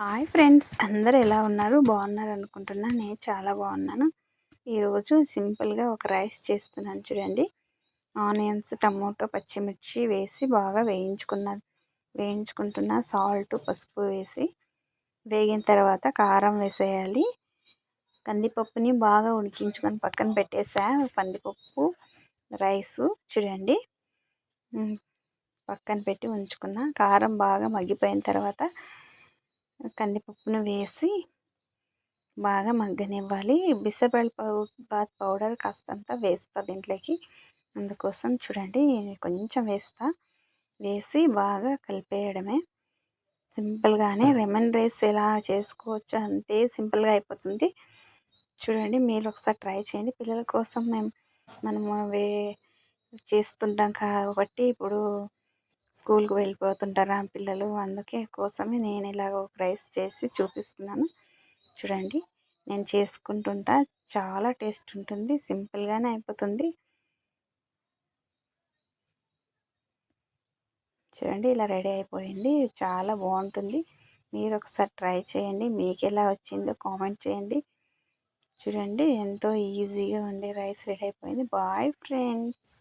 Hi friends, అందరూ ఎలా ఉన్నారు? బాగున్నారు అనుకుంటున్నా. నేను చాలా బాగున్నాను. ఈరోజు సింపుల్గా ఒక రైస్ చేస్తున్నాను చూడండి. ఆనియన్స్, టమోటో, పచ్చిమిర్చి వేసి బాగా వేయించుకుంటున్నా. సాల్ట్, పసుపు వేసి వేగిన తర్వాత కారం వేసేయాలి. కందిపప్పుని బాగా ఉడికించుకొని పక్కన పెట్టేసా. కందిపప్పు రైసు చూడండి, పక్కన పెట్టి ఉంచుకున్నా. కారం బాగా మగ్గిపోయిన తర్వాత కందిపప్పును వేసి బాగా మగ్గనివ్వాలి. బిసబెళ్ళబాత్ పౌడర్ కాస్తంత వేస్తా దీంట్లోకి. అందుకోసం చూడండి కొంచెం వేసి బాగా కలిపేయడమే. సింపుల్గానే లెమన్ రైస్ ఎలా చేసుకోవచ్చు అంతే సింపుల్గా అయిపోతుంది. చూడండి మీరు ఒకసారి ట్రై చేయండి. పిల్లల కోసం మనము చేస్తుంటాం కాబట్టి ఇప్పుడు స్కూల్కి వెళ్ళిపోతుంటారా పిల్లలు, అందుకే కోసమే నేను ఇలాగ ఒక రైస్ చేసి చూపిస్తున్నాను. చూడండి నేను చేసుకుంటుంటా. చాలా టేస్ట్ ఉంటుంది, సింపుల్గానే అయిపోతుంది. చూడండి ఇలా రెడీ అయిపోయింది. చాలా బాగుంటుంది. మీరు ఒకసారి ట్రై చేయండి. మీకు ఎలా వచ్చిందో కామెంట్ చేయండి. చూడండి ఎంతో ఈజీగా ఉండే రైస్ రెడీ అయిపోయింది. Bye friends.